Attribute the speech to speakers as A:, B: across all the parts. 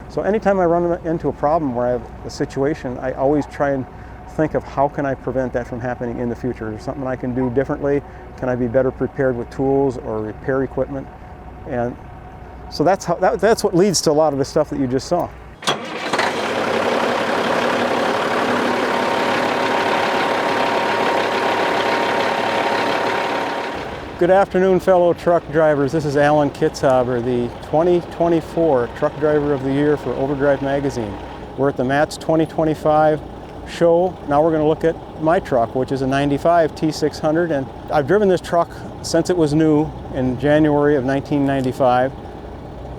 A: So anytime I run into a problem where I have a situation, I always try and think of how can I prevent that from happening in the future. Is there something I can do differently? Can I be better prepared with tools or repair equipment? And so that's what leads to a lot of the stuff that you just saw. Good afternoon, fellow truck drivers. This is Alan Kitzhaber, the 2024 Truck Driver of the Year for Overdrive Magazine. We're at the MATS 2025 show. Now we're going to look at my truck, which is a 95 T600, and I've driven this truck since it was new in January of 1995,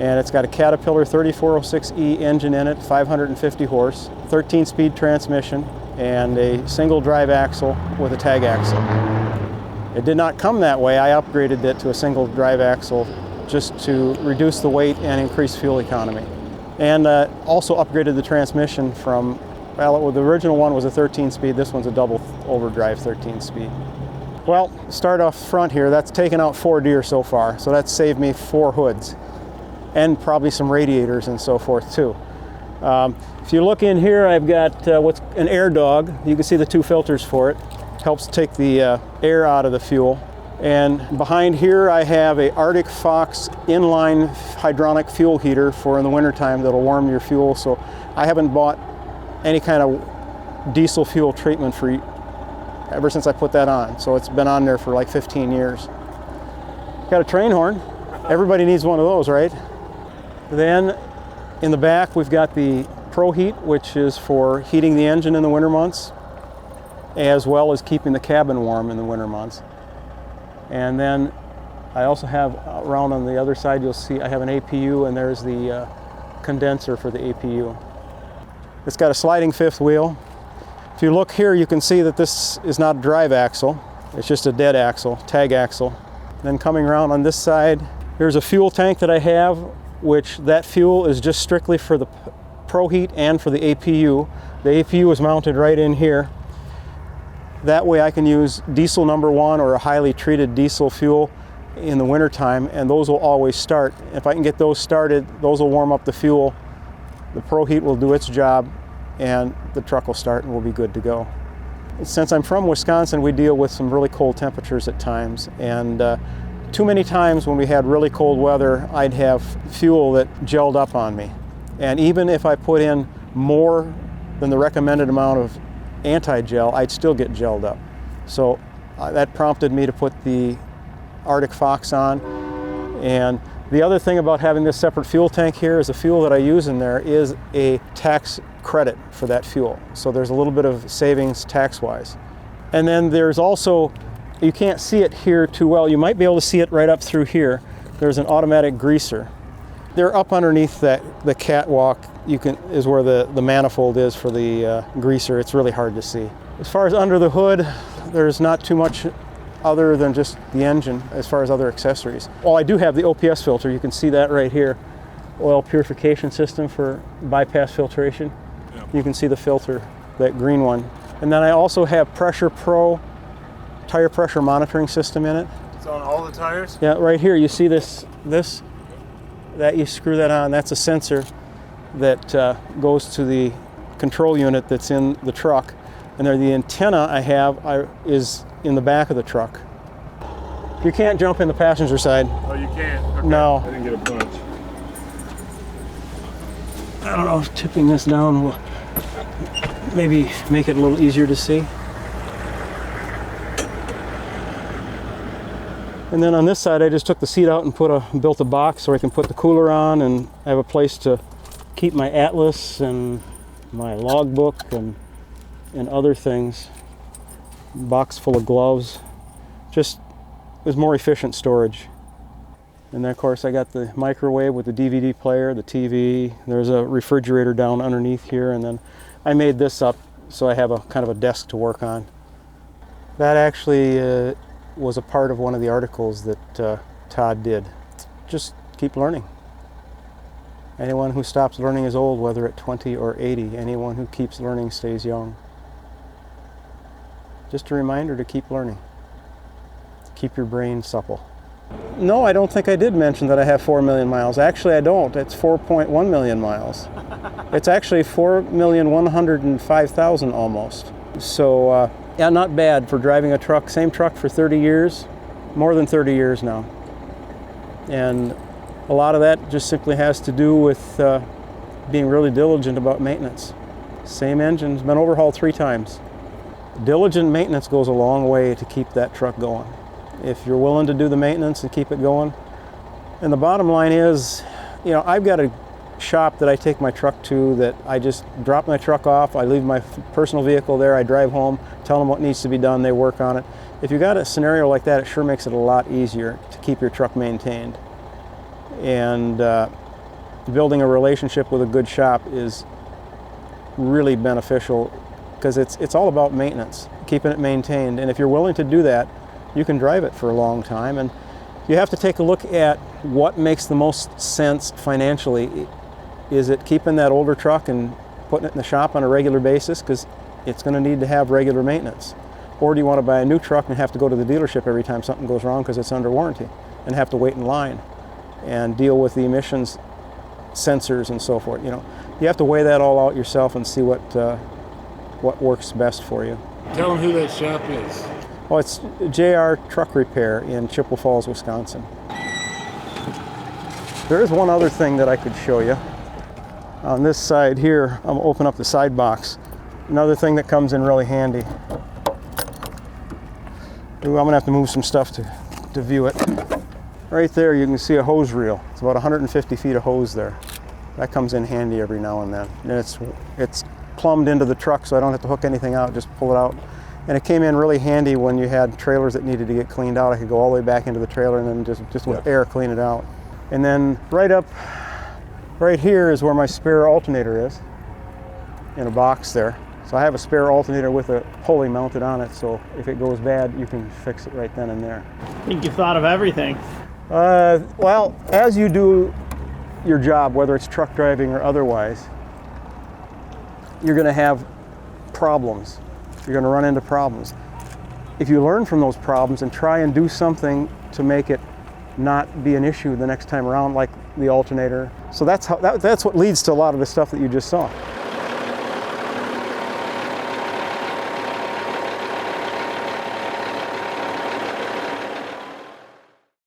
A: and it's got a Caterpillar 3406E engine in it, 550 horse, 13-speed transmission, and a single drive axle with a tag axle. It did not come that way. I upgraded it to a single drive axle just to reduce the weight and increase fuel economy. And also upgraded the transmission from, well, the original one was a 13-speed, this one's a double-overdrive 13-speed. Well, start off front here, that's taken out 4 deer so far, so that's saved me 4 hoods, and probably some radiators and so forth too. If you look in here, I've got what's an air dog. You can see the 2 filters for it. Helps take the air out of the fuel. And behind here I have a Arctic Fox inline hydronic fuel heater for in the wintertime that'll warm your fuel. So I haven't bought any kind of diesel fuel treatment ever since I put that on. So it's been on there for like 15 years. Got a train horn. Everybody needs one of those, right? Then in the back we've got the ProHeat, which is for heating the engine in the winter months, as well as keeping the cabin warm in the winter months. And then I also have around on the other side, you'll see I have an APU, and there's the condenser for the APU. It's got a sliding 5th wheel. If you look here, you can see that this is not a drive axle. It's just a dead axle, tag axle. Then coming around on this side, there's a fuel tank that I have, which that fuel is just strictly for the ProHeat and for the APU. The APU is mounted right in here. That way I can use diesel number 1 or a highly treated diesel fuel in the wintertime, and those will always start. If I can get those started, those will warm up the fuel. The ProHeat will do its job, and the truck will start and we'll be good to go. Since I'm from Wisconsin, we deal with some really cold temperatures at times, and too many times when we had really cold weather, I'd have fuel that gelled up on me. And even if I put in more than the recommended amount of anti-gel, I'd still get gelled up. So that prompted me to put the Arctic Fox on. And the other thing about having this separate fuel tank here is the fuel that I use in there is a tax credit for that fuel. So there's a little bit of savings tax-wise. And then there's also, you can't see it here too well, you might be able to see it right up through here. There's an automatic greaser. They're up underneath the catwalk. Is where the manifold is for the greaser. It's really hard to see. As far as under the hood, there's not too much other than just the engine as far as other accessories. Well, I do have the OPS filter. You can see that right here. Oil purification system for bypass filtration. Yep. You can see the filter, that green one. And then I also have PressurePro tire pressure monitoring system in it.
B: It's on all the tires?
A: Yeah, right here you see this that you screw that on. That's a sensor that goes to the control unit that's in the truck, and there the antenna I have is in the back of the truck. You can't jump in the passenger side.
B: Oh, you can't? Okay.
A: No.
B: I didn't get a bunch.
A: I don't know if tipping this down will maybe make it a little easier to see. And then on this side I just took the seat out and built a box so I can put the cooler on, and I have a place to keep my atlas and my logbook and other things. Box full of gloves. Just was more efficient storage. And then of course I got the microwave with the DVD player, the TV. There's a refrigerator down underneath here, and then I made this up so I have a kind of a desk to work on. That actually was a part of one of the articles that Todd did. Just keep learning. Anyone who stops learning is old, whether at 20 or 80. Anyone who keeps learning stays young. Just a reminder to keep learning. Keep your brain supple. No, I don't think I did mention that I have 4 million miles. Actually, I don't. It's 4.1 million miles. It's actually 4,105,000 almost. So, yeah, not bad for driving a truck. Same truck for 30 years, more than 30 years now. And a lot of that just simply has to do with being really diligent about maintenance. Same engine's been overhauled 3 times. Diligent maintenance goes a long way to keep that truck going. If you're willing to do the maintenance and keep it going. And the bottom line is, you know, I've got a shop that I take my truck to that I just drop my truck off, I leave my personal vehicle there, I drive home, tell them what needs to be done, they work on it. If you got a scenario like that, it sure makes it a lot easier to keep your truck maintained. And building a relationship with a good shop is really beneficial because it's all about maintenance, keeping it maintained. And if you're willing to do that, you can drive it for a long time. And you have to take a look at what makes the most sense financially. Is it keeping that older truck and putting it in the shop on a regular basis because it's going to need to have regular maintenance? Or do you want to buy a new truck and have to go to the dealership every time something goes wrong because it's under warranty and have to wait in line and deal with the emissions sensors and so forth? You know, you have to weigh that all out yourself and see what works best for you.
B: Tell them who that shop is.
A: Oh, it's JR Truck Repair in Chippewa Falls, Wisconsin. There is one other thing that I could show you. On this side here, I'm gonna open up the side box. Another thing that comes in really handy. I'm gonna have to move some stuff to view it. Right there you can see a hose reel. It's about 150 feet of hose there. That comes in handy every now and then. And it's plumbed into the truck so I don't have to hook anything out, just pull it out. And it came in really handy when you had trailers that needed to get cleaned out. I could go all the way back into the trailer and then just with air clean it out. And then right here is where my spare alternator is, in a box there. So I have a spare alternator with a pulley mounted on it, so if it goes bad, you can fix it right then and there.
C: I think you've thought of everything.
A: Well, as you do your job, whether it's truck driving or otherwise, you're going to have problems. You're going to run into problems. If you learn from those problems and try and do something to make it not be an issue the next time around, like the alternator. So that's what leads to a lot of the stuff that you just saw.